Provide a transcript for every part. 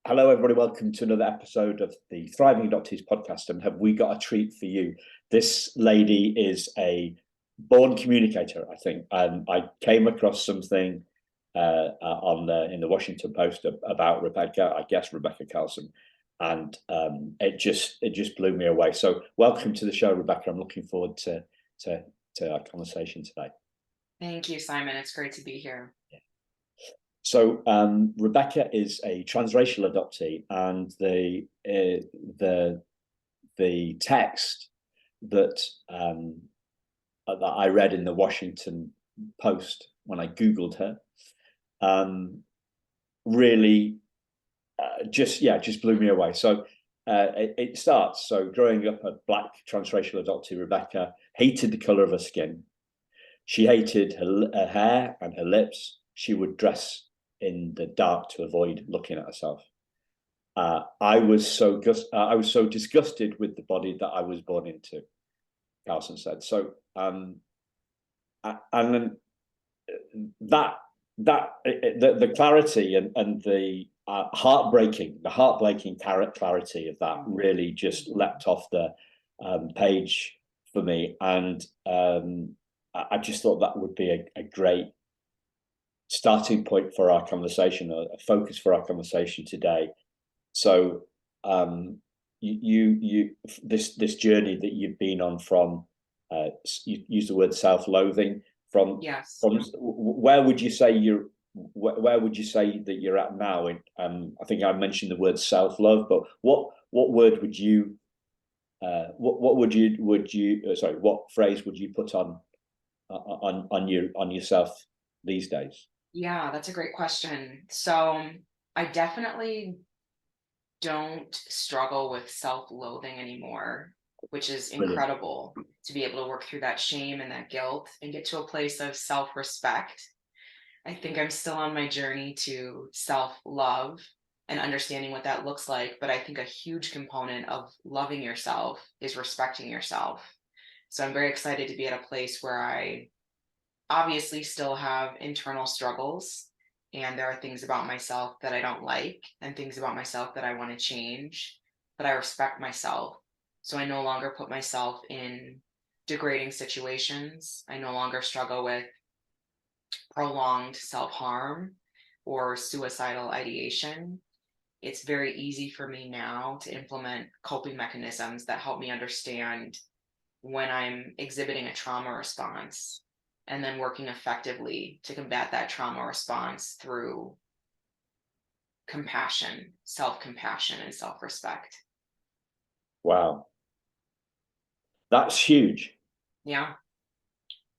Hello, everybody. Welcome to another episode of the Thriving Adoptees podcast. And have we got a treat for you? This lady is a born communicator, I think. I came across something in the Washington Post about Rebeccah Carlson, and it just blew me away. So, welcome to the show, Rebeccah. I'm looking forward to our conversation today. Thank you, Simon. It's great to be here. So Rebeccah is a transracial adoptee, and the text that I read in the Washington Post when I Googled her really just blew me away. So it starts. So growing up a Black transracial adoptee, Rebeccah hated the color of her skin. She hated her hair and her lips. She would dress in the dark to avoid looking at herself. I was so disgusted with the body that I was born into, Carlson said. So, and then the clarity and the heartbreaking clarity of that really just leapt off the page for me, and I just thought that would be a great starting point for our conversation, a focus for our conversation today. So this journey that you've been on from you use the word self-loathing from where would you say that you're at now? I think I mentioned the word self-love, but what word would you what phrase would you put on yourself these days? Yeah, that's a great question. So I definitely don't struggle with self-loathing anymore, which is incredible. Brilliant. To be able to work through that shame and that guilt and get to a place of self-respect. I think I'm still on my journey to self-love and understanding what that looks like. But I think a huge component of loving yourself is respecting yourself. So I'm very excited to be at a place where I obviously still have internal struggles, and there are things about myself that I don't like and things about myself that I want to change, but I respect myself. So I no longer put myself in degrading situations. I no longer struggle with prolonged self-harm or suicidal ideation. It's very easy for me now to implement coping mechanisms that help me understand when I'm exhibiting a trauma response, and then working effectively to combat that trauma response through compassion, self-compassion, and self-respect. Wow. That's huge. Yeah.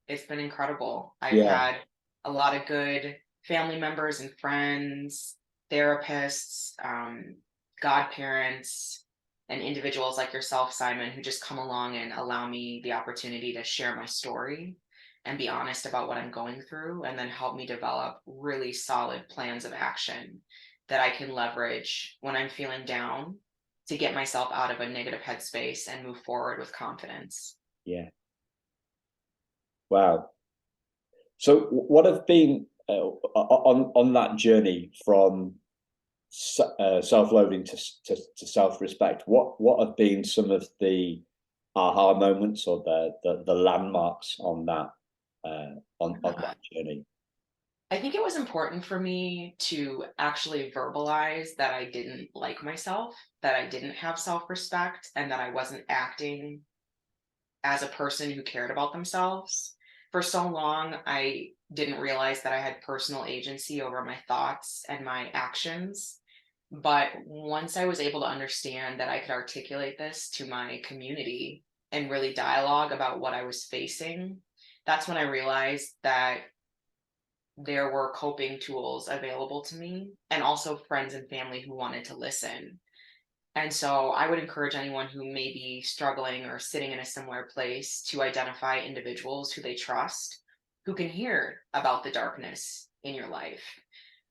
It's been incredible. I've had a lot of good family members and friends, therapists, godparents, and individuals like yourself, Simon, who just come along and allow me the opportunity to share my story and be honest about what I'm going through, and then help me develop really solid plans of action that I can leverage when I'm feeling down to get myself out of a negative headspace and move forward with confidence. Yeah. Wow. So what have been on that journey from self-loathing to self-respect? What have been some of the aha moments or the landmarks on that journey? I think it was important for me to actually verbalize that I didn't like myself, that I didn't have self-respect, and that I wasn't acting as a person who cared about themselves. For so long, I didn't realize that I had personal agency over my thoughts and my actions. But once I was able to understand that I could articulate this to my community and really dialogue about what I was facing, that's when I realized that there were coping tools available to me, and also friends and family who wanted to listen. And so I would encourage anyone who may be struggling or sitting in a similar place to identify individuals who they trust, who can hear about the darkness in your life.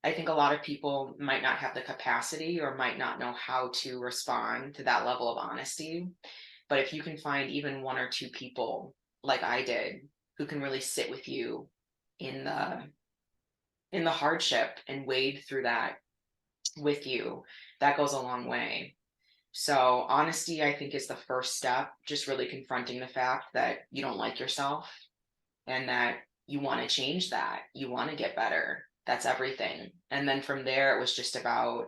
I think a lot of people might not have the capacity or might not know how to respond to that level of honesty. But if you can find even one or two people, like I did, who can really sit with you in the hardship and wade through that with you, that goes a long way. So honesty, I think, is the first step, just really confronting the fact that you don't like yourself and that you want to change that. You want to get better. That's everything. And then from there, it was just about,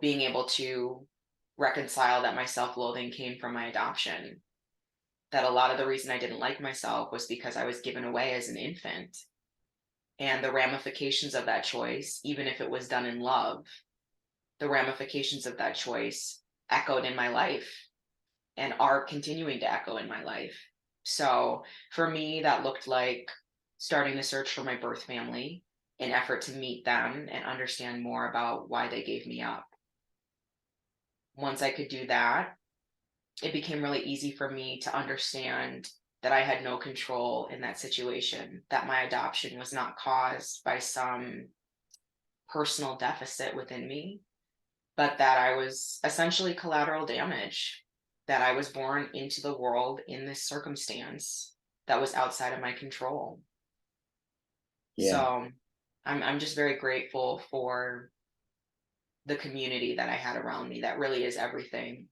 being able to reconcile that my self-loathing came from my adoption. That a lot of the reason I didn't like myself was because I was given away as an infant. And the ramifications of that choice, even if it was done in love, the ramifications of that choice echoed in my life and are continuing to echo in my life. So for me, that looked like starting the search for my birth family in effort to meet them and understand more about why they gave me up. Once I could do that, it became really easy for me to understand that I had no control in that situation, that my adoption was not caused by some personal deficit within me, but that I was essentially collateral damage, that I was born into the world in this circumstance that was outside of my control. Yeah. So I'm just very grateful for the community that I had around me. That really is everything.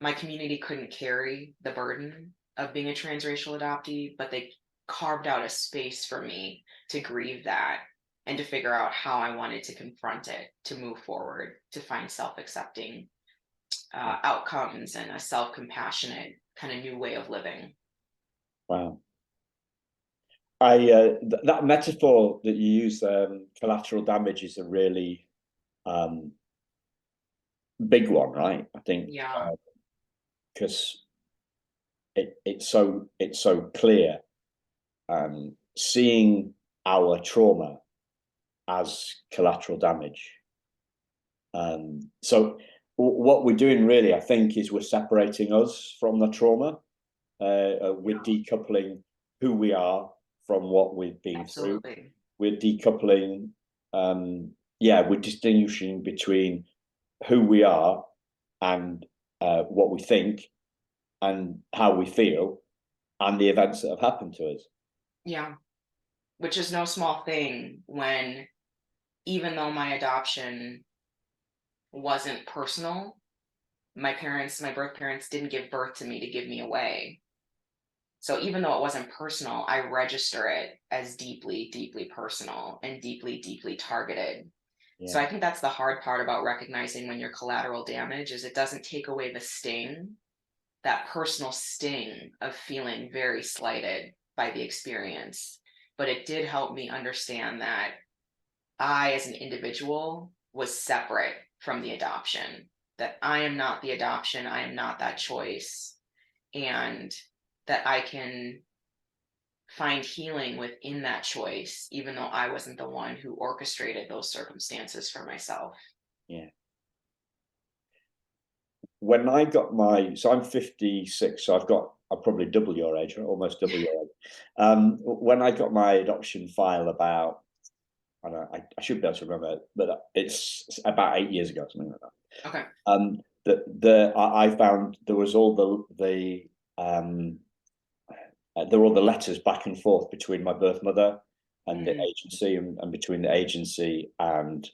My community couldn't carry the burden of being a transracial adoptee, but they carved out a space for me to grieve that and to figure out how I wanted to confront it, to move forward, to find self-accepting outcomes and a self-compassionate kind of new way of living. Wow. That metaphor that you use, collateral damage, is a really big one, right? I think Yeah. because it's so clear, seeing our trauma as collateral damage. So what we're doing really, I think, is we're separating us from the trauma. We're decoupling who we are from what we've been through. Absolutely. We're decoupling, we're distinguishing between who we are and what we think and how we feel and the events that have happened to us. Yeah. Which is no small thing when, even though my adoption wasn't personal, my birth parents didn't give birth to me to give me away. So even though it wasn't personal, I register it as deeply, deeply personal and deeply, deeply targeted. So Yeah, I think that's the hard part about recognizing when you're collateral damage is it doesn't take away the sting, that personal sting of feeling very slighted by the experience. But it did help me understand that I, as an individual, was separate from the adoption, that I am not the adoption, I am not that choice, and that I can find healing within that choice, even though I wasn't the one who orchestrated those circumstances for myself. yeah. When I got so I'm 56, so I'm probably double your age, or almost double your age. When I got my adoption file about, I don't know, I should be able to remember, but it's about 8 years ago, something like that. Okay. I found there was all there were all the letters back and forth between my birth mother and the agency, and between the agency and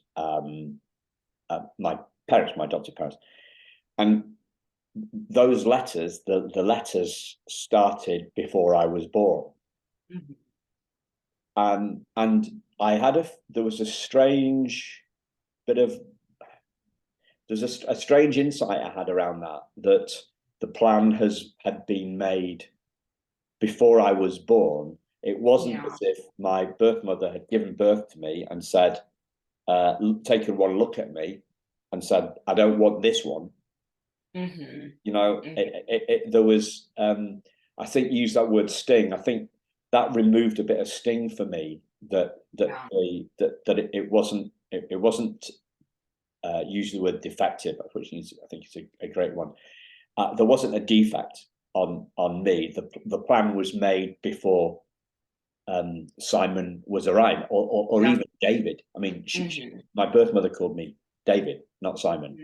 my parents, my adopted parents. And those letters, the letters started before I was born. Mhm. And there was a strange bit of, there's a strange insight I had around that the plan had been made before I was born. It wasn't Yeah. as if my birth mother had given birth to me and said, taken one look at me and said, I don't want this one. Hmm. There was, I think, use that word sting. I think that removed a bit of sting for me, that Yeah. it wasn't use the word defective, which I think is a great one. There wasn't a defect on me. The plan was made before Simon was around, or Yeah. even David. I mean, Hmm. my birth mother called me David, not Simon.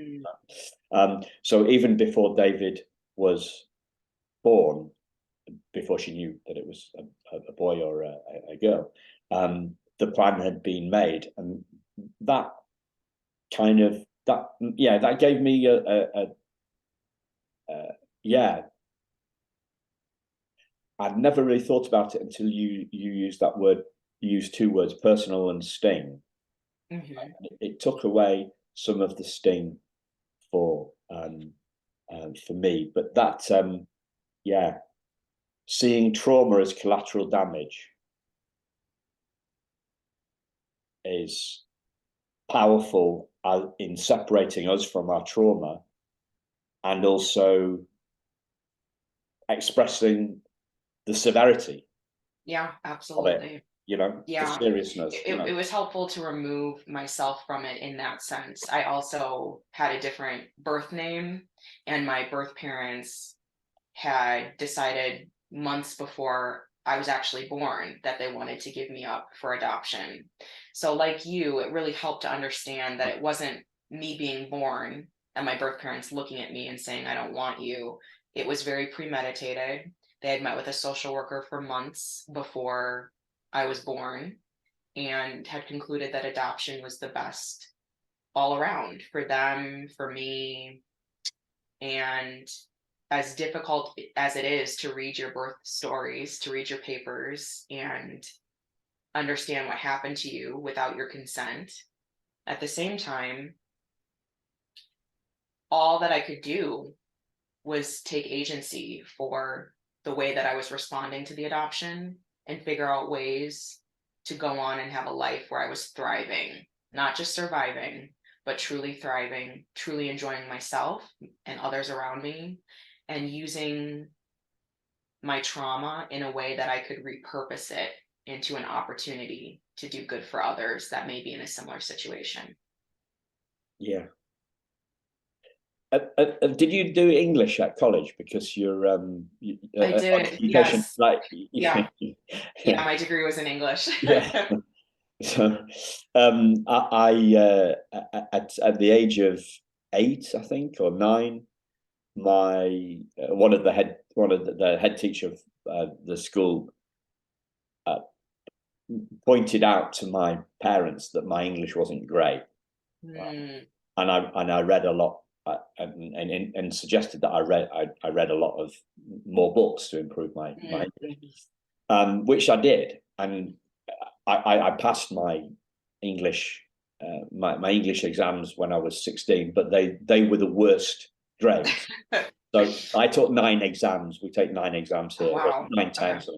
Mm. So even before David was born, before she knew that it was a boy or a girl, the plan had been made, and that kind of that gave me yeah. I'd never really thought about it until you used that word. You used two words, personal and sting. Mm-hmm. It took away some of the sting for me, but that yeah, seeing trauma as collateral damage is powerful in separating us from our trauma, and also expressing the severity. Yeah, Of it, absolutely. the Yeah, seriousness. it was helpful to remove myself from it in that sense. I also had a different birth name, and my birth parents had decided months before I was actually born that they wanted to give me up for adoption. So, like you, it really helped to understand that it wasn't me being born and my birth parents looking at me and saying, I don't want you. It was very premeditated. They had met with a social worker for months before I was born and had concluded that adoption was the best all around for them, for me. And as difficult as it is to read your birth stories, to read your papers and understand what happened to you without your consent, at the same time, all that I could do was take agency for the way that I was responding to the adoption and figure out ways to go on and have a life where I was thriving, not just surviving, but truly thriving, truly enjoying myself and others around me, and using my trauma in a way that I could repurpose it into an opportunity to do good for others that may be in a similar situation. Yeah. Did you do English at college? Because you're I did, education, yes. like Yeah. Yeah, my degree was in English. yeah. So at the age of 8, I think, or 9, my one of the head teacher of the school uh, pointed out to my parents that my English wasn't great. Mm, And I read a lot, and suggested that I read a lot of more books to improve my English, which I did, and I passed my English my English exams when I was 16, but they were the worst grades. So I took 9 exams. We take 9 exams oh, here, wow. 9 Okay. times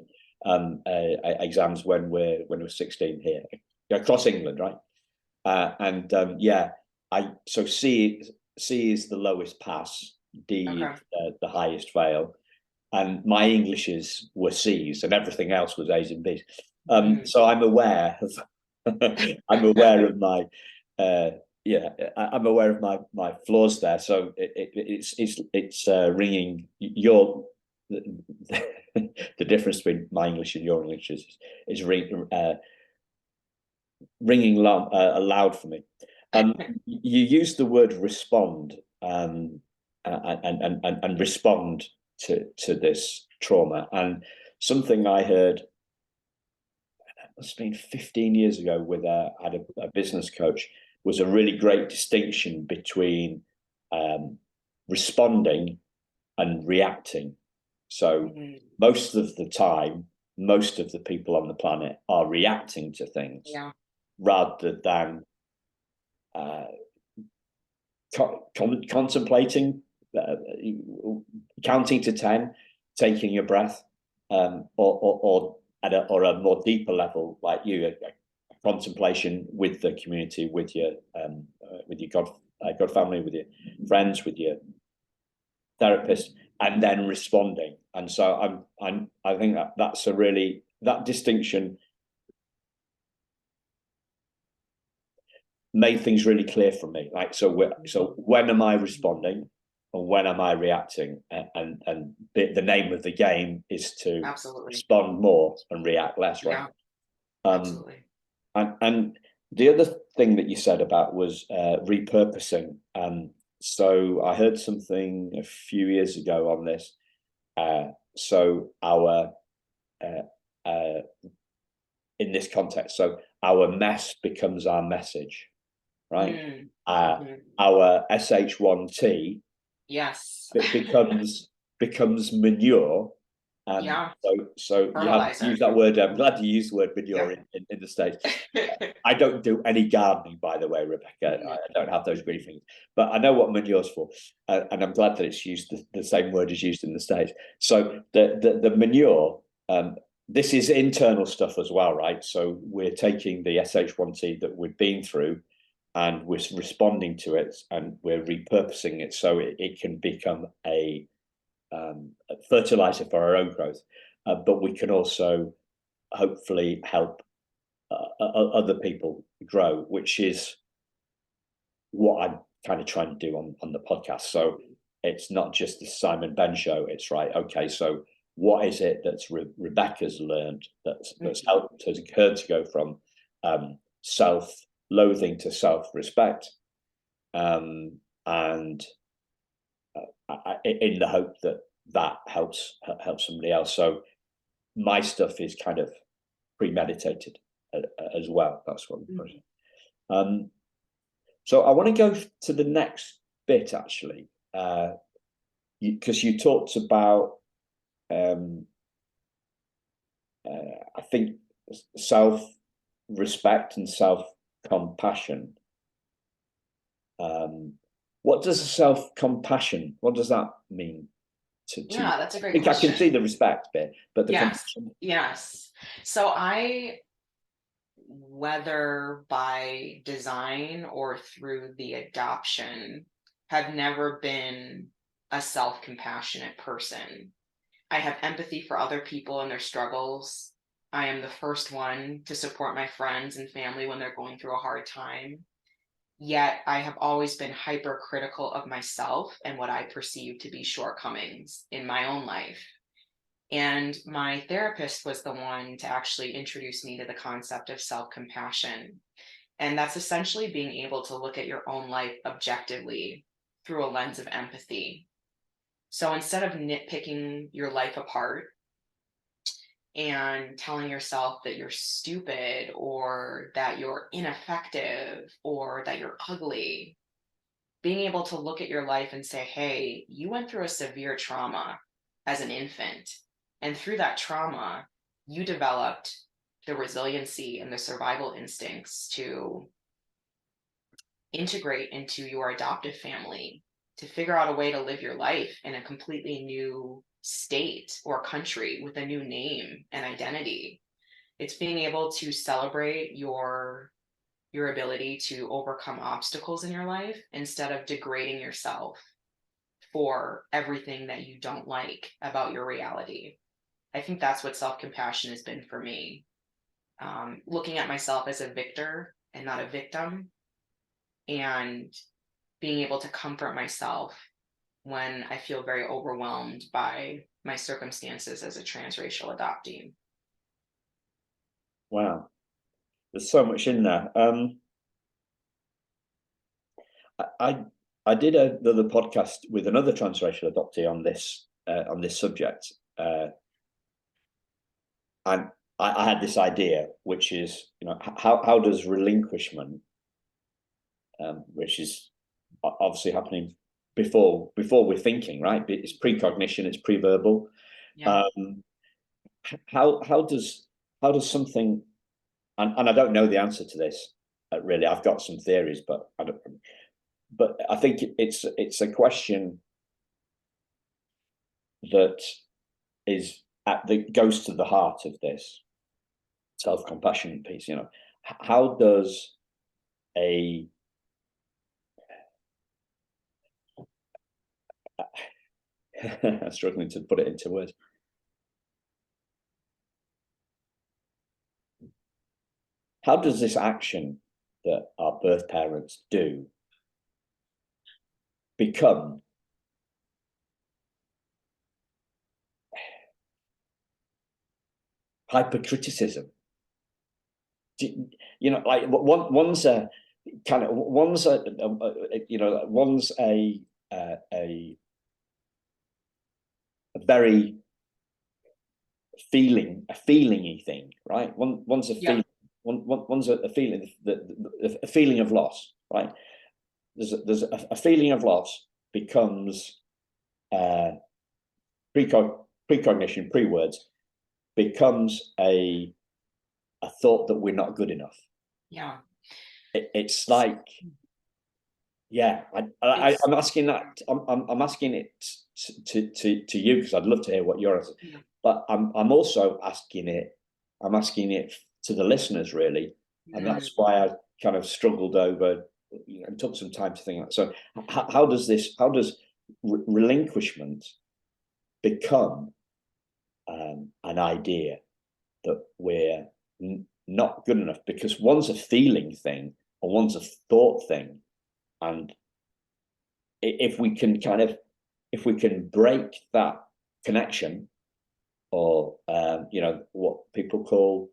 exams when we're 16 here across England, right? And yeah, so C is the lowest pass, D Okay. is the highest fail, and my Englishes were C's, and everything else was A's and B's. So I'm aware of I'm aware of my I'm aware of my flaws there. So it's ringing your the difference between my English and your English is ringing loud for me. You used the word respond, and respond to this trauma. And something I heard, it must have been 15 years ago, with had a business coach, was a really great distinction between responding and reacting. So most of the time, most of the people on the planet are reacting to things, Yeah. rather than contemplating, counting to 10, taking a breath, or at a more deeper level, like you, a contemplation with the community, with your God family, with your friends, with your therapist, and then responding. And so I think that's a really, that distinction made things really clear for me. Like, so when am I responding and when am I reacting? And the name of the game is to Absolutely. respond more and react less, right? Yeah. Absolutely. And the other thing that you said about was repurposing. So I heard something a few years ago on this. So our in this context, so our mess becomes our message. right? Mm-hmm. Our SH1T Yes. becomes manure. Yeah. So you have to Fertilizer. use that word. I'm glad you used the word manure Yeah. in the States. I don't do any gardening, by the way, Rebecca. I don't have those green things, but I know what manure's for, and I'm glad that it's used the same word is used in the States. So the manure, this is internal stuff as well, right? So we're taking the SH1T that we've been through, and we're responding to it, and we're repurposing it so it can become a fertilizer for our own growth. But we can also hopefully help other people grow, which is what I'm kind of trying to do on the podcast. So it's not just the Simon Ben show. It's right. Okay, so what is it that's Rebecca's learned that's helped her to go from self-loathing to self-respect, and in the hope that helps somebody else. So my stuff is kind of premeditated as well. That's what I'm pushing. So I want to go to the next bit, actually, because you talked about, I think, self-respect and self-compassion. What does self-compassion? What does that mean to Yeah, that's a great I think question. I can see the respect bit, but the compassion. Yes. So I, whether by design or through the adoption, have never been a self-compassionate person. I have empathy for other people and their struggles. I am the first one to support my friends and family when they're going through a hard time. Yet I have always been hypercritical of myself and what I perceive to be shortcomings in my own life. And my therapist was the one to actually introduce me to the concept of self-compassion. And that's essentially being able to look at your own life objectively through a lens of empathy. So instead of nitpicking your life apart and telling yourself that you're stupid or that you're ineffective or that you're ugly, being able to look at your life and say, hey, you went through a severe trauma as an infant. And through that trauma, you developed the resiliency and the survival instincts to integrate into your adoptive family, to figure out a way to live your life in a completely new state or country with a new name and identity. It's being able to celebrate your ability to overcome obstacles in your life instead of degrading yourself for everything that you don't like about your reality. I think that's what self-compassion has been for me. Looking at myself as a victor and not a victim, and being able to comfort myself when I feel very overwhelmed by my circumstances as a transracial adoptee. Wow, there's so much in there. I did another podcast with another transracial adoptee on this subject, and I had this idea, which is, how does relinquishment, which is obviously happening before we're thinking, right? It's precognition, it's pre-verbal. Yeah. How does something, and I don't know the answer to this, really. I've got some theories, but I think it's a question that goes to the heart of this self-compassion piece. How does a I'm struggling to put it into words. How does this action that our birth parents do become hypercriticism? Like one's a kind of one's a very feelingy thing, right? One's a feeling. One's a feeling, a feeling of loss, right? There's a feeling of loss becomes precognition, pre-words, becomes a thought that we're not good enough. Yeah. It's like, yeah, I'm asking that. I'm asking it to you because I'd love to hear what your answer. Yeah. But I'm also asking it. I'm asking it to the listeners really, and that's why I kind of struggled over, and took some time to think. So how does relinquishment become an idea that we're not good enough? Because one's a feeling thing and one's a thought thing, and if we can break that connection, or what people call,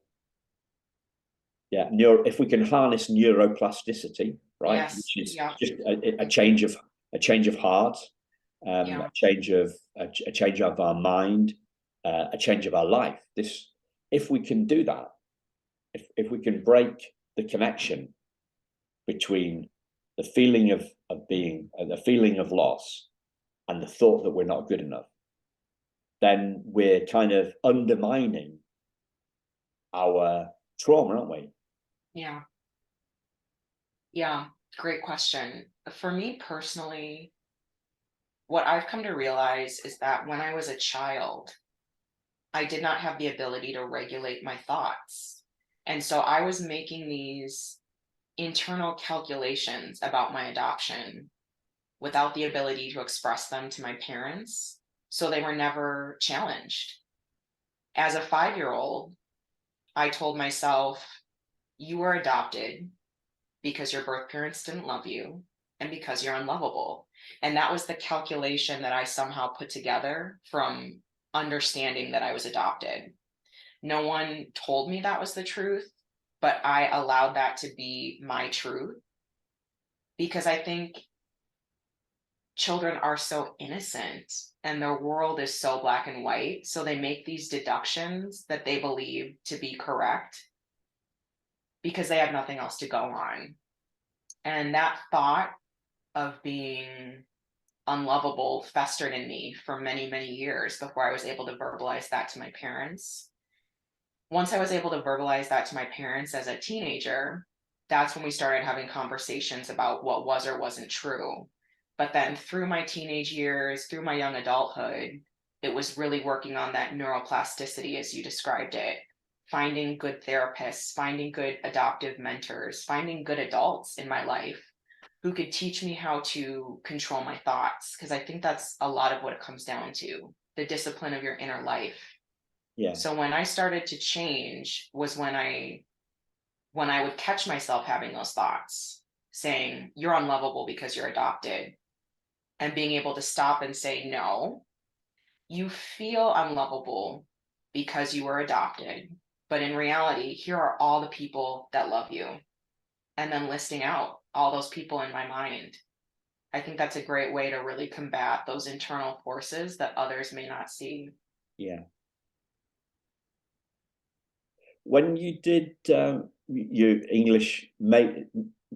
if we can harness neuroplasticity, right, Yes. which is Yeah. just a change of heart, Yeah. a change of our mind, a change of our life. If we can do that, if we can break the connection between the feeling of being, the feeling of loss, and the thought that we're not good enough, then we're kind of undermining our trauma, aren't we? Yeah. Yeah. Great question. For me personally, what I've come to realize is that when I was a child, I did not have the ability to regulate my thoughts. And so I was making these internal calculations about my adoption without the ability to express them to my parents. So they were never challenged. As a 5-year-old, I told myself, you were adopted because your birth parents didn't love you and because you're unlovable. And that was the calculation that I somehow put together from understanding that I was adopted. No one told me that was the truth, but I allowed that to be my truth because I think children are so innocent and their world is so black and white. So they make these deductions that they believe to be correct because they have nothing else to go on. And that thought of being unlovable festered in me for many, many years before I was able to verbalize that to my parents. Once I was able to verbalize that to my parents as a teenager, that's when we started having conversations about what was or wasn't true. But then through my teenage years, through my young adulthood, it was really working on that neuroplasticity as you described it, finding good therapists, finding good adoptive mentors, finding good adults in my life who could teach me how to control my thoughts. Because I think that's a lot of what it comes down to, the discipline of your inner life. Yeah. So when I started to change was when I would catch myself having those thoughts, saying, you're unlovable because you're adopted, and being able to stop and say, no, you feel unlovable because you were adopted. But in reality, here are all the people that love you. And then listing out all those people in my mind. I think that's a great way to really combat those internal forces that others may not see. Yeah. When you did your English, did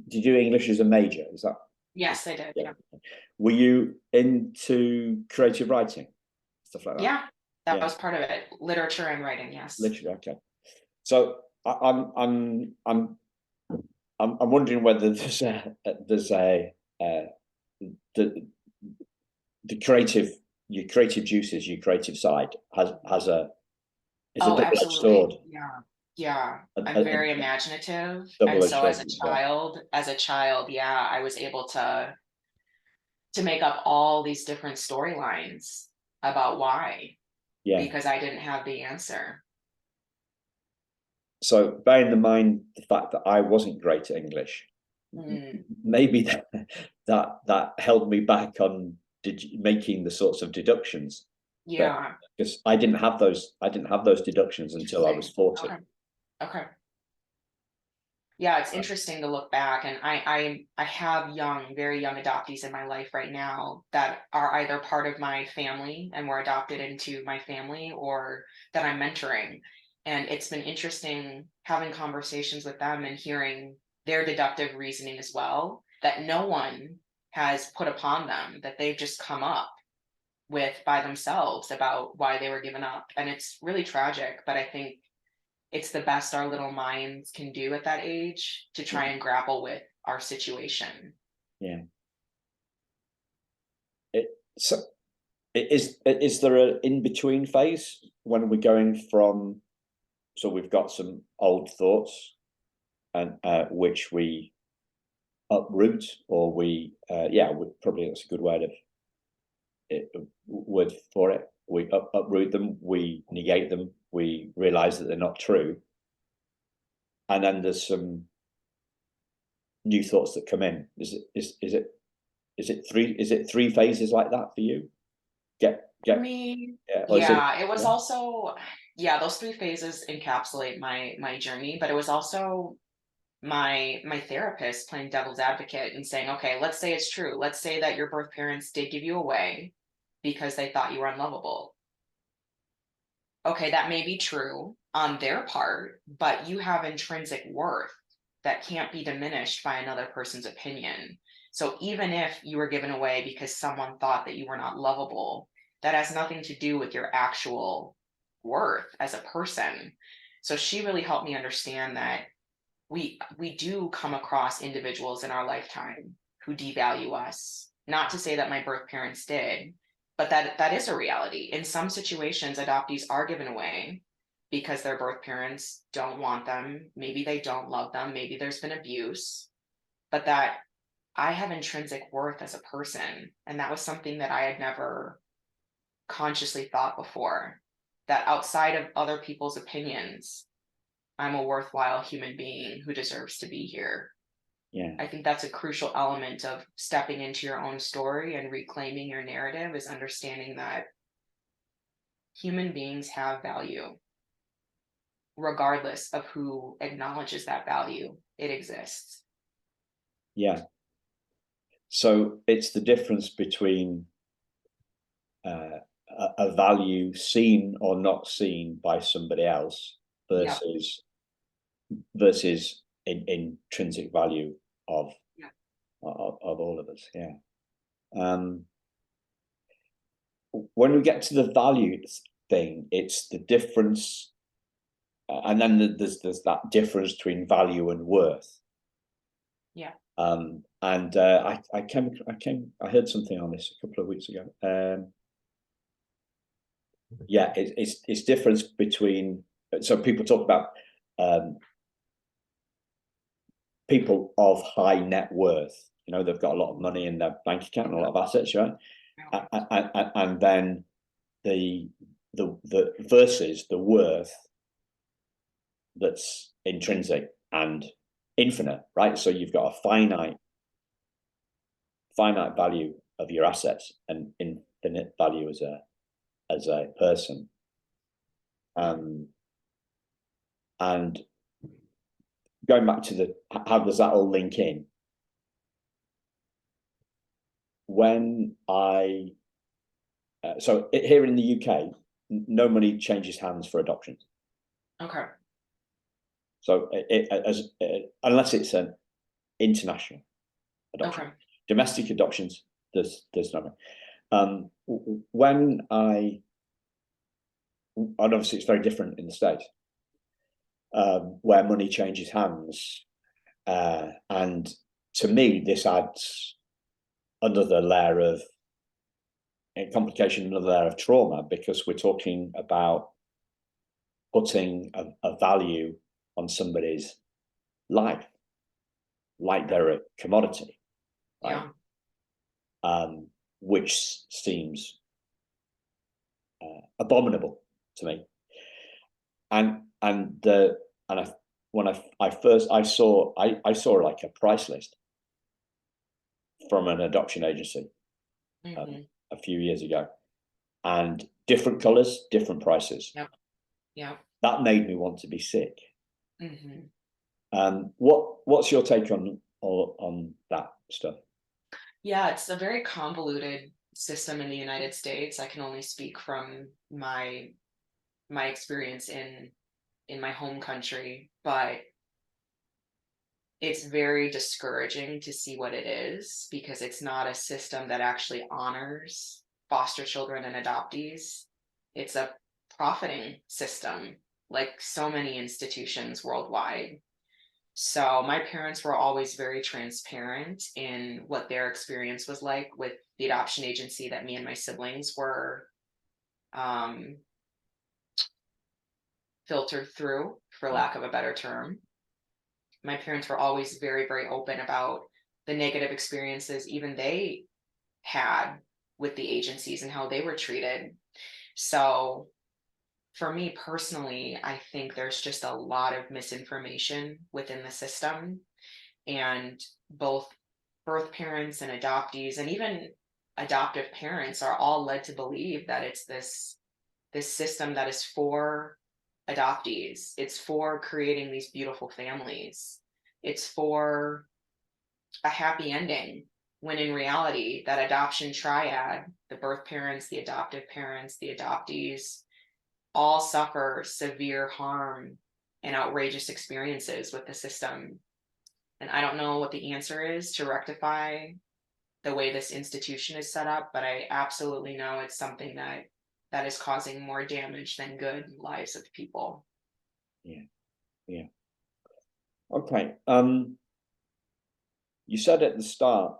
you do English as a major? Is that? Yes, I did. Yeah. Were you into creative writing, stuff like that? Yeah, that was part of it. Literature and writing. Yes. Literature. Okay. So I'm wondering whether your creative juices, your creative side is a double-edged Absolutely. sword. Yeah. Yeah. I'm A very imaginative. And double-edged so sword. as a child, yeah, I was able to make up all these different storylines about why, Yeah. because I didn't have the answer. So bearing in mind the fact that I wasn't great at English, maybe that held me back on making the sorts of deductions. Yeah. Because I didn't have those deductions until I was 40. Okay. Yeah, it's interesting to look back, and I have very young adoptees in my life right now that are either part of my family and were adopted into my family, or that I'm mentoring. And it's been interesting having conversations with them and hearing their deductive reasoning as well. that no one has put upon them, that they've just come up with by themselves about why they were given up. And it's really tragic, but I think it's the best our little minds can do at that age to try and grapple with our situation. Yeah. So is there an in-between phase when we're going from, so we've got some old thoughts and which we uproot, or we probably that's a good word for it. We uproot them, we negate them, we realize that they're not true, and then there's some new thoughts that come in. Is it three phases like that for you? For me, it was also, those three phases encapsulate my journey, but it was also my therapist playing devil's advocate and saying, okay, let's say it's true. Let's say that your birth parents did give you away because they thought you were unlovable. Okay, that may be true on their part, but you have intrinsic worth that can't be diminished by another person's opinion. So even if you were given away because someone thought that you were not lovable, that has nothing to do with your actual worth as a person. So she really helped me understand that we do come across individuals in our lifetime who devalue us. Not to say that my birth parents did, but that is a reality. In some situations, adoptees are given away because their birth parents don't want them. Maybe they don't love them. Maybe there's been abuse, but that I have intrinsic worth as a person. And that was something that I had never consciously thought before, that outside of other people's opinions, I'm a worthwhile human being who deserves to be here. Yeah. I think that's a crucial element of stepping into your own story and reclaiming your narrative, is understanding that human beings have value. Regardless of who acknowledges that value, it exists. Yeah. So it's the difference between a value seen or not seen by somebody else versus intrinsic value of all of us. Yeah. When we get to the value thing, it's the difference, and then there's that difference between value and worth. Yeah. And I heard something on this a couple of weeks ago. It's difference between, so people talk about people of high net worth. You know, they've got a lot of money in their bank account and a lot of assets, right? And then the versus the worth that's intrinsic and infinite, right? So you've got a finite value of your assets and infinite value as a person. And going back to how does that all link in? When so here in the UK, no money changes hands for adoptions. Okay. So unless it's an international adoption. Okay. Domestic adoptions, there's no money. When and obviously it's very different in the States, where money changes hands, and to me this adds another layer of complication, another layer of trauma, because we're talking about putting a value on somebody's life like they're a commodity, right? Which seems abominable to me. When I saw like a price list from an adoption agency a few years ago, and different colors, different prices. Yeah. That made me want to be sick. What's your take on that stuff? Yeah, it's a very convoluted system in the United States. I can only speak from my experience in my home country, but it's very discouraging to see what it is, because it's not a system that actually honors foster children and adoptees. It's a profiting system, like so many institutions worldwide. So my parents were always very transparent in what their experience was like with the adoption agency that me and my siblings were um, filtered through, for lack of a better term. My parents were always very, very open about the negative experiences even they had with the agencies and how they were treated. So for me personally, I think there's just a lot of misinformation within the system, and both birth parents and adoptees and even adoptive parents are all led to believe that it's this system that is for adoptees. It's for creating these beautiful families. It's for a happy ending, when in reality, that adoption triad, the birth parents, the adoptive parents, the adoptees, all suffer severe harm and outrageous experiences with the system. And I don't know what the answer is to rectify the way this institution is set up, but I absolutely know it's something that is causing more damage than good in the lives of people. Yeah, yeah. Okay. You said at the start,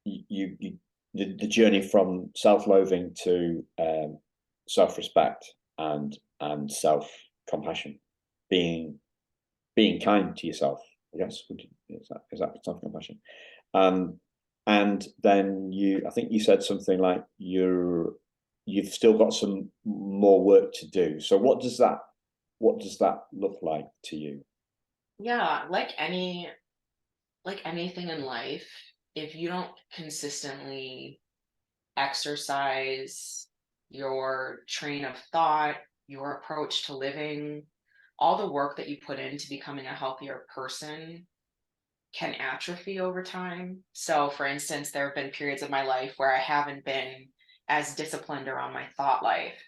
you the journey from self-loathing to self-respect and self-compassion, being kind to yourself, I guess. Is that self-compassion? And then I think you said something like you've still got some more work to do. So what does that look like to you? Yeah, like anything in life, if you don't consistently exercise your train of thought, your approach to living, all the work that you put into becoming a healthier person can atrophy over time. So, for instance, there have been periods of my life where I haven't been as disciplined around my thought life.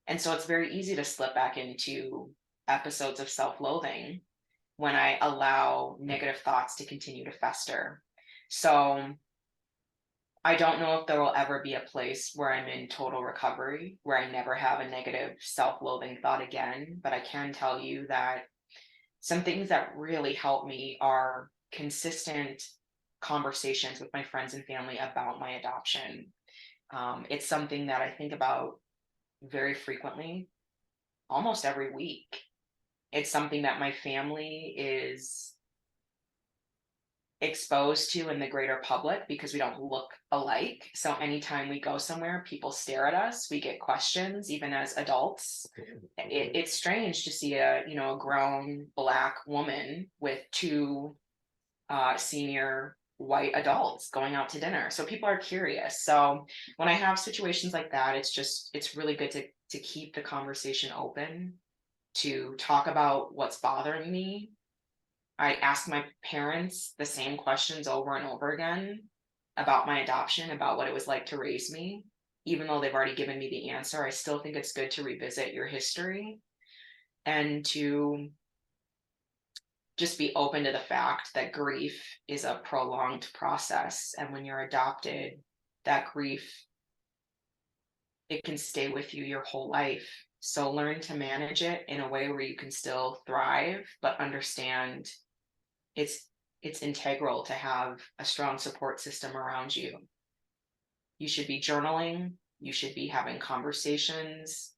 And so it's very easy to slip back into episodes of self loathing when I allow negative thoughts to continue to fester. So, I don't know if there will ever be a place where I'm in total recovery, where I never have a negative self loathing thought again. But I can tell you that some things that really help me are consistent conversations with my friends and family about my adoption. It's something that I think about very frequently, almost every week. It's something that my family is exposed to in the greater public because we don't look alike. So anytime we go somewhere, people stare at us. We get questions, even as adults. It's strange to see a grown Black woman with two senior white adults going out to dinner. So people are curious. So when I have situations like that, it's really good to keep the conversation open, to talk about what's bothering me. I ask my parents the same questions over and over again about my adoption, about what it was like to raise me. Even though they've already given me the answer, I still think it's good to revisit your history and to just be open to the fact that grief is a prolonged process. And when you're adopted, that grief, it can stay with you your whole life. So learn to manage it in a way where you can still thrive, but understand it's it's integral to have a strong support system around you. You should be journaling, you should be having conversations,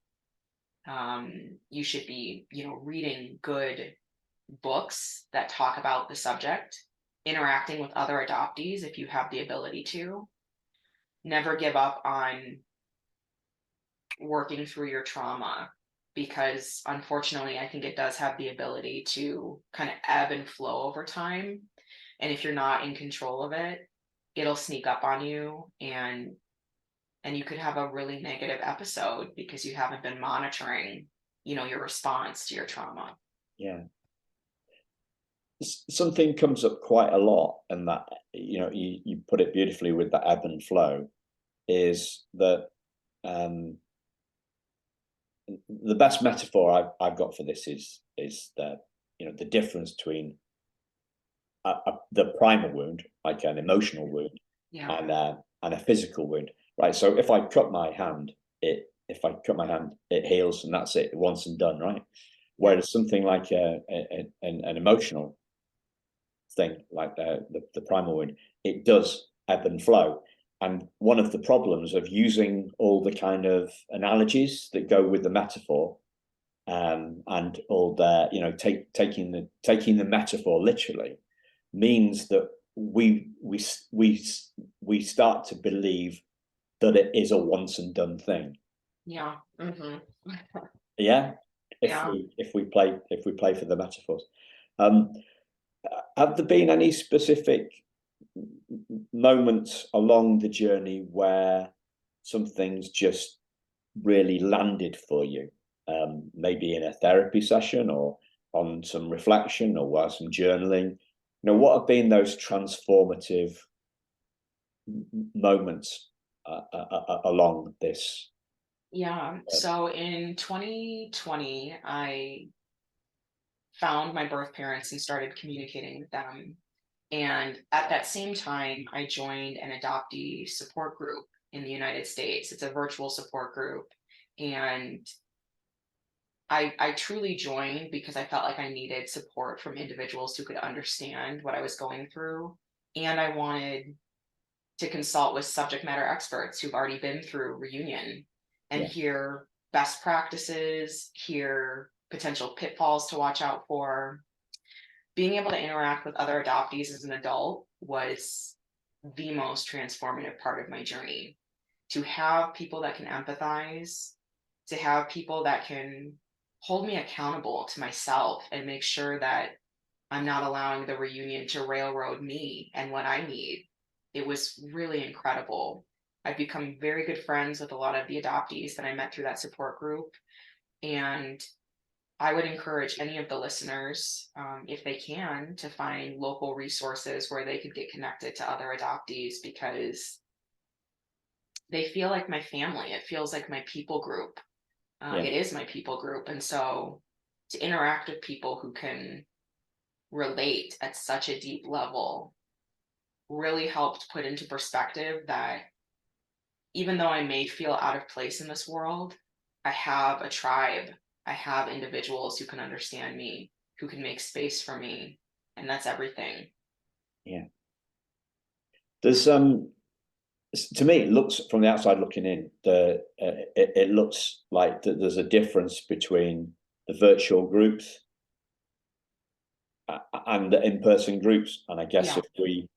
you should be, reading good books that talk about the subject, interacting with other adoptees if you have the ability to. Never give up on working through your trauma, because unfortunately, I think it does have the ability to kind of ebb and flow over time. And if you're not in control of it, it'll sneak up on you, and you could have a really negative episode because you haven't been monitoring, your response to your trauma. Yeah. Something comes up quite a lot, and that you put it beautifully with that ebb and flow, is that the best metaphor I've got for this is is the, you know, the difference between the primal wound, like an emotional wound, Yeah. And a physical wound, right? So if I cut my hand, it heals, and that's it, once and done, right? Whereas something like an emotional thing, like the primal wound, it does ebb and flow. And one of the problems of using all the kind of analogies that go with the metaphor, and all the, you know, taking the metaphor literally, means that we start to believe that it is a once and done thing. Yeah. Mm-hmm. Yeah, Yeah. if we play for the metaphors. Um, have there been any specific moments along the journey where some things just really landed for you? Maybe in a therapy session, or on some reflection, or while some journaling. You know, what have been those transformative moments along this? Yeah. So in 2020, I found my birth parents and started communicating with them. And at that same time, I joined an adoptee support group in the United States. It's a virtual support group. And I truly joined because I felt like I needed support from individuals who could understand what I was going through. And I wanted to consult with subject matter experts who've already been through reunion and Yeah, hear best practices, hear potential pitfalls to watch out for. Being able to interact with other adoptees as an adult was the most transformative part of my journey. To have people that can empathize, to have people that can hold me accountable to myself and make sure that I'm not allowing the reunion to railroad me and what I need. It was really incredible. I've become very good friends with a lot of the adoptees that I met through that support group. And I would encourage any of the listeners, if they can, to find local resources where they could get connected to other adoptees, because they feel like my family. It feels like my people group. yeah, It is my people group. And so to interact with people who can relate at such a deep level really helped put into perspective that even though I may feel out of place in this world, I have a tribe. I have individuals who can understand me, who can make space for me. And that's everything. yeah. There's to me, it looks, from the outside looking in, it looks like there's a difference between the virtual groups and the in-person groups. And I guess Yeah. if we,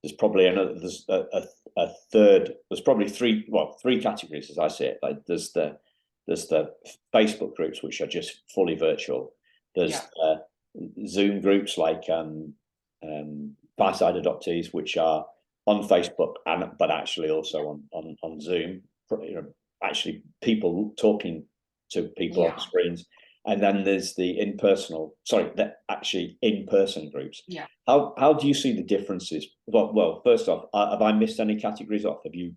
there's probably another, there's a third, there's probably three categories as I see it. Like there's the Facebook groups, which are just fully virtual. There's Yeah. Zoom groups like Fireside Adoptees, which are on Facebook and but actually also on Zoom. You know, actually people talking to people on Yeah. screens. And then there's the in-person groups. Yeah. How do you see the differences? Well, first off, have I missed any categories off? Have you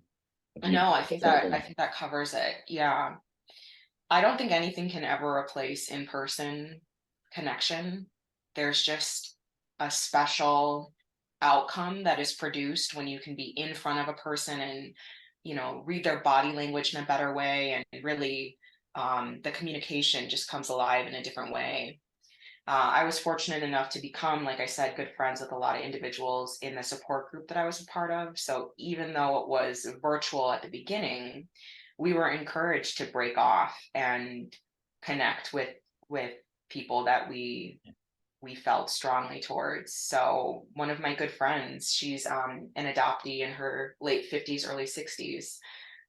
No, I think that covers it. Yeah. I don't think anything can ever replace in-person connection. There's just a special outcome that is produced when you can be in front of a person and, read their body language in a better way, and really the communication just comes alive in a different way. I was fortunate enough to become, like I said, good friends with a lot of individuals in the support group that I was a part of. So even though it was virtual at the beginning, we were encouraged to break off and connect with people that we felt strongly towards. So one of my good friends, she's an adoptee in her late 50s, early 60s.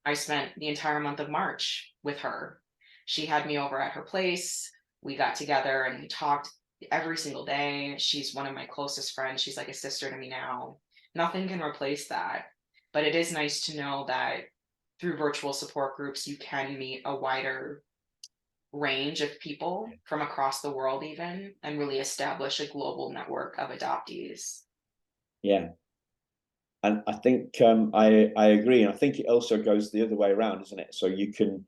I spent the entire month of March with her. She had me over at her place. We got together and we talked every single day. She's one of my closest friends. She's like a sister to me now. Nothing can replace that. But it is nice to know that through virtual support groups, you can meet a wider range of people from across the world, even, and really establish a global network of adoptees. Yeah, and I think I agree, and I think it also goes the other way around, isn't it? So you can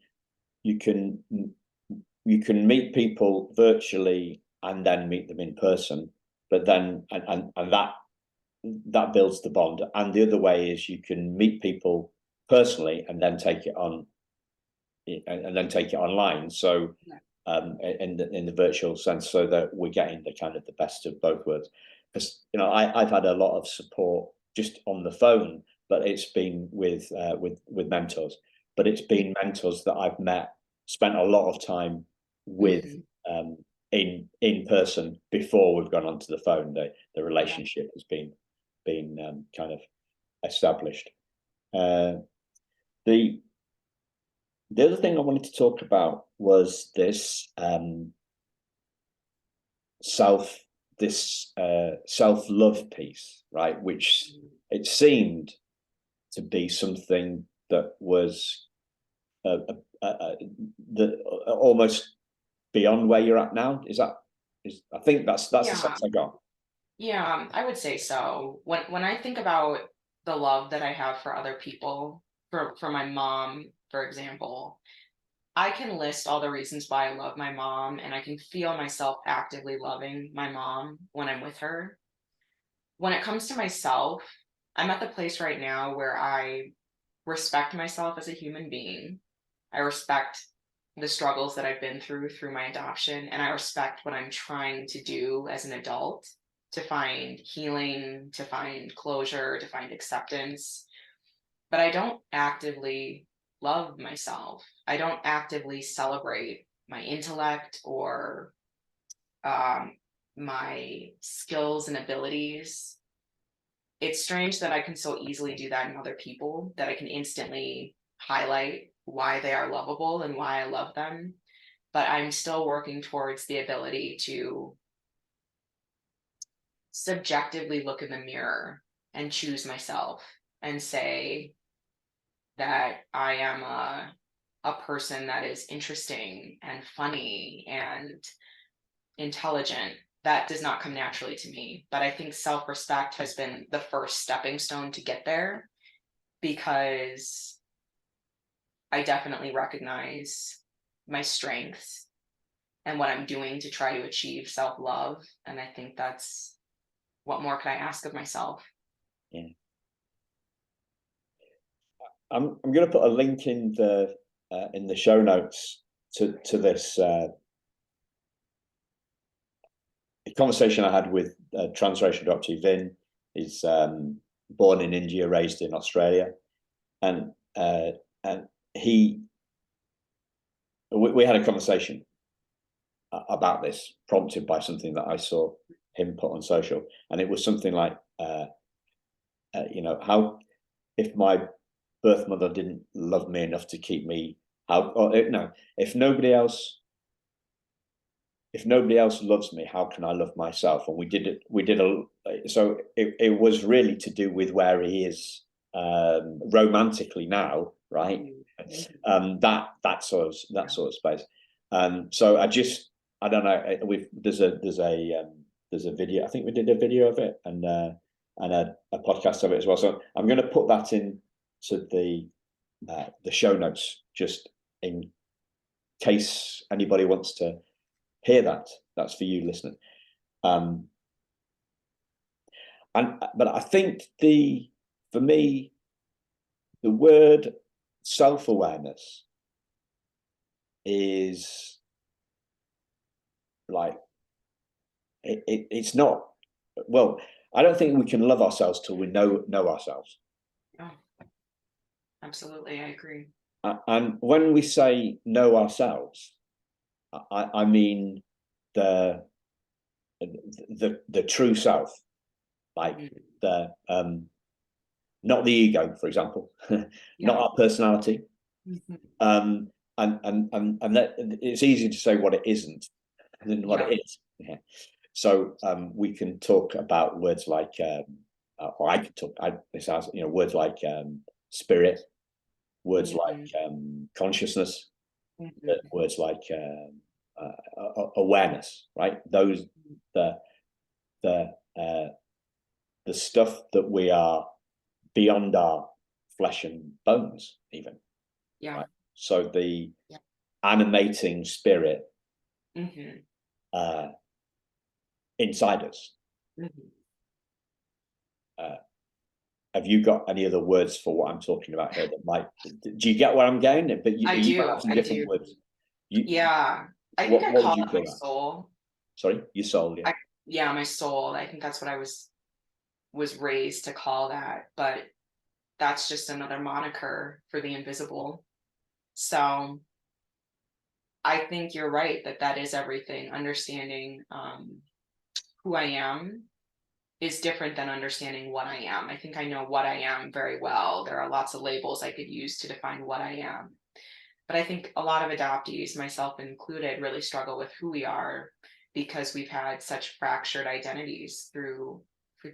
meet people virtually and then meet them in person. But then, and that builds the bond. And the other way is you can meet people personally and then take it on, and then take it online. So in the virtual sense, so that we're getting the kind of the best of both worlds. Because I've had a lot of support just on the phone, but it's been with mentors. But it's been mentors that I've met, spent a lot of time with in person before we've gone onto the phone. The relationship has been kind of established. The other thing I wanted to talk about was this self-love piece, right? Which it seemed to be something that was almost beyond where you're at now. I think that's the sense I got. Yeah, I would say so. When I think about the love that I have for other people, for my mom, for example, I can list all the reasons why I love my mom, and I can feel myself actively loving my mom when I'm with her. When it comes to myself, I'm at the place right now where I respect myself as a human being. I respect the struggles that I've been through my adoption, and I respect what I'm trying to do as an adult to find healing, to find closure, to find acceptance. But I don't actively love myself. I don't actively celebrate my intellect or my skills and abilities. It's strange that I can so easily do that in other people, that I can instantly highlight why they are lovable and why I love them. But I'm still working towards the ability to subjectively look in the mirror and choose myself and say that I am a person that is interesting and funny and intelligent. That does not come naturally to me. But I think self-respect has been the first stepping stone to get there, because I definitely recognize my strengths and what I'm doing to try to achieve self-love. And I think that's, what more could I ask of myself? Yeah. I'm going to put a link in the show notes to this conversation I had with transracial adoptee Vin. He's born in India, raised in Australia, and we had a conversation about this, prompted by something that I saw him put on social, and it was something like, how, if my birth mother didn't love me enough to keep me out, if nobody else loves me, how can I love myself? And so it was really to do with where he is romantically now, right? That sort of space. So I don't know, there's a video, I think we did a video of it, and a podcast of it as well. So I'm going to put that in to the show notes, just in case anybody wants to hear that. That's for you listening. But I think for me, the word self-awareness is like, it's not, well, I don't think we can love ourselves till we know ourselves. Oh, absolutely, I agree. And when we say know ourselves, I mean the true self, like not the ego, for example, not our personality. And that it's easy to say what it isn't than what it is. Yeah. So we can talk about words like, or I could talk, words like spirit, words like consciousness, words like awareness, right? Those the stuff that we are beyond our flesh and bones, even. Yeah. Right? So the animating spirit inside us. Mhm. Have you got any other words for what I'm talking about here that might, do you get where I'm going? But you might have some different words. Yeah, I think what I would call you it my call that? soul. Sorry, your soul, yeah. Yeah, my soul. I think that's what I was raised to call that, but that's just another moniker for the invisible. So I think you're right that that is everything. Understanding who I am is different than understanding what I am. I think I know what I am very well. There are lots of labels I could use to define what I am. But I think a lot of adoptees, myself included, really struggle with who we are because we've had such fractured identities through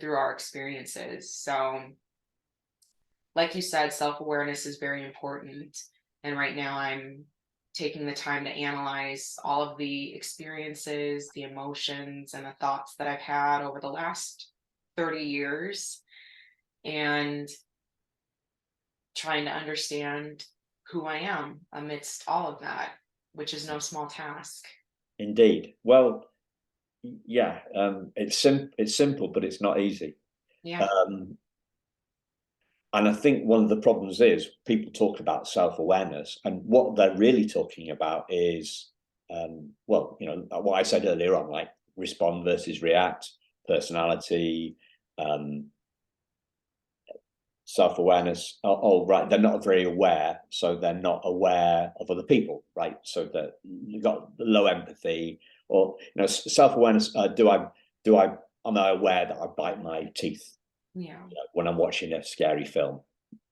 our experiences. So, like you said, self-awareness is very important. And right now I'm taking the time to analyze all of the experiences, the emotions, and the thoughts that I've had over the last 30 years and trying to understand who I am amidst all of that, which is no small task. Indeed. Well, yeah, it's simple, but it's not easy. Yeah. And I think one of the problems is people talk about self-awareness, and what they're really talking about is, well, what I said earlier on, like respond versus react, personality, self-awareness. Oh, right, they're not very aware, so they're not aware of other people, right? So that you've got low empathy, or self-awareness. Am I aware that I bite my teeth? Yeah. When I'm watching a scary film.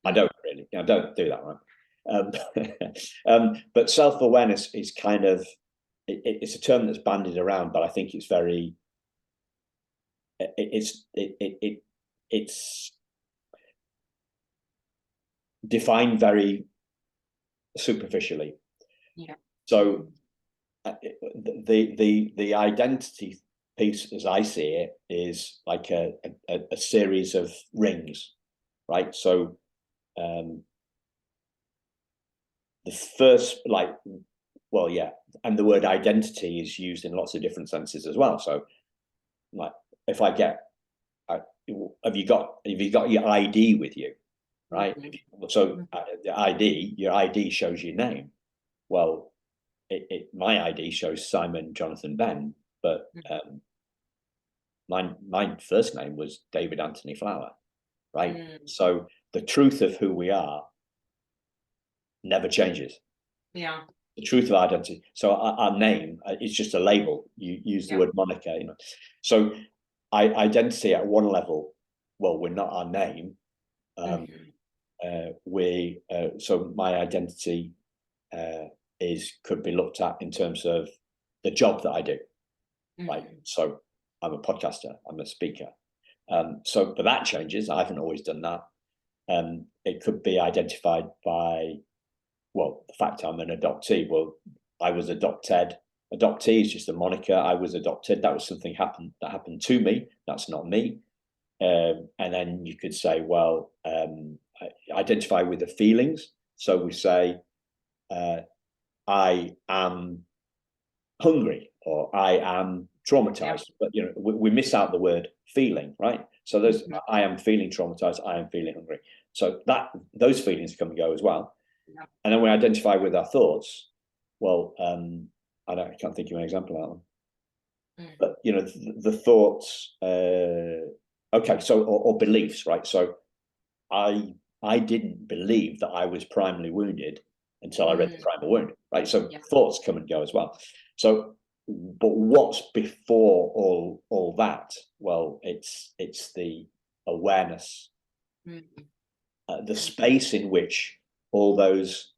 I don't really. I don't do that, right? But self-awareness is kind of it's a term that's bandied around, but I think it's very it's defined very superficially. Yeah. So the identity piece, as I see it, is like a series of rings, right? So the first, like, well, yeah, and the word identity is used in lots of different senses as well. So, like, if I get, have you got your ID with you, right? So your ID shows your name. Well, my ID shows Simon Jonathan Ben, but my first name was David Anthony Flower, right? So the truth of who we are never changes. Yeah. The truth of identity. So our name is just a label. You use the word moniker, So identity at one level, well, we're not our name. So my identity could be looked at in terms of the job that I do. Right. So I'm a podcaster, I'm a speaker. But that changes. I haven't always done that. It could be identified by, well, the fact I'm an adoptee. Well, I was adopted. Adoptee is just a moniker. I was adopted. That was something that happened to me. That's not me. And then you could say, well, identify with the feelings. So we say, I am hungry, or I am traumatized. But we miss out the word feeling, right? So there's I am feeling traumatized. I am feeling hungry. So those feelings come and go as well. And then we identify with our thoughts. Well, I can't think of an example of that one. But the thoughts. Okay, so or beliefs, right? So I didn't believe that I was primarily wounded until I read the primal wound, right? So thoughts come and go as well. So, but what's before all that? Well, it's the awareness, the space in which all those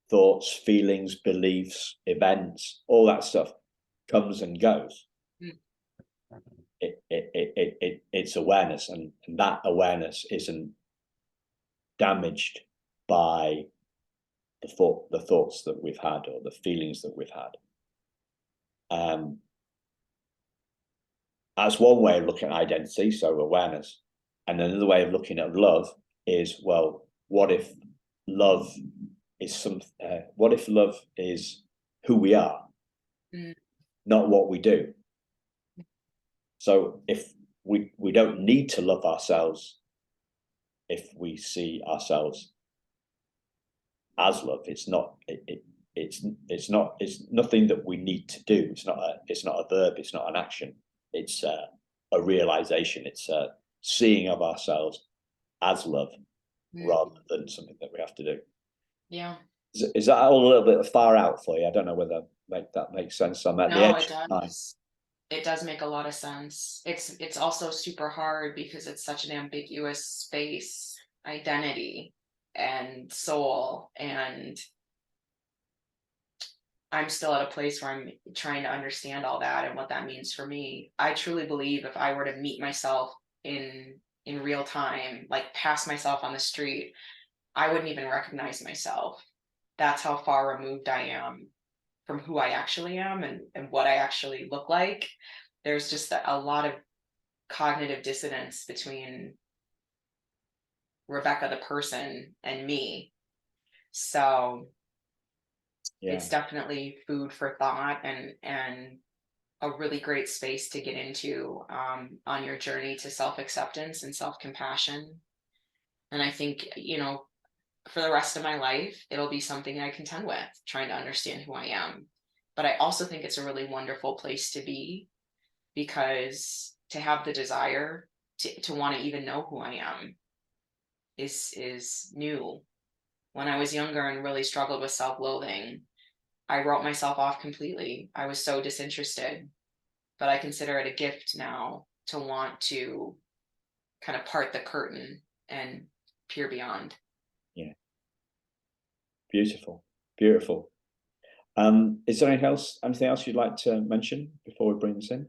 thoughts, feelings, beliefs, events, all that stuff comes and goes. It's awareness, and that awareness isn't damaged by the thoughts that we've had or the feelings that we've had. That's one way of looking at identity, so awareness. And another way of looking at love is, well, what if love is who we are, not what we do? So if we don't need to love ourselves if we see ourselves as love. It's not it's nothing that we need to do. It's not a verb. It's not an action. It's a realization. It's a seeing of ourselves as love rather than something that we have to do. Yeah. Is that all a little bit far out for you? I don't know whether that makes sense. I'm at the No, edge it of time. does. It does make a lot of sense. It's also super hard because it's such an ambiguous space, identity and soul. And I'm still at a place where I'm trying to understand all that and what that means for me. I truly believe if I were to meet myself in real time, like pass myself on the street, I wouldn't even recognize myself. That's how far removed I am from who I actually am and what I actually look like. There's just a lot of cognitive dissonance between Rebeccah the person and me. So it's definitely food for thought and a really great space to get into on your journey to self-acceptance and self-compassion. And I think, for the rest of my life, it'll be something I contend with, trying to understand who I am. But I also think it's a really wonderful place to be, because to have the desire to want to even know who I am is new. When I was younger and really struggled with self-loathing, I wrote myself off completely. I was so disinterested, but I consider it a gift now to want to kind of part the curtain and peer beyond. Yeah. Beautiful. Beautiful. Is there anything else you'd like to mention before we bring this in?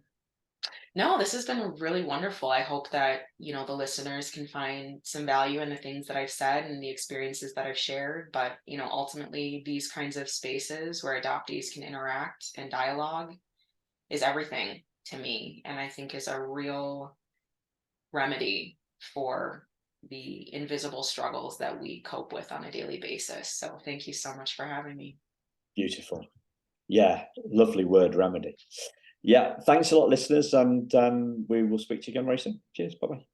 No, this has been really wonderful. I hope that, the listeners can find some value in the things that I've said and the experiences that I've shared. But, ultimately, these kinds of spaces where adoptees can interact and dialogue is everything to me. And I think is a real remedy for the invisible struggles that we cope with on a daily basis. So thank you so much for having me. Beautiful. Yeah, lovely word, remedy. Yeah, thanks a lot, listeners, and we will speak to you again very soon. Cheers. Bye-bye.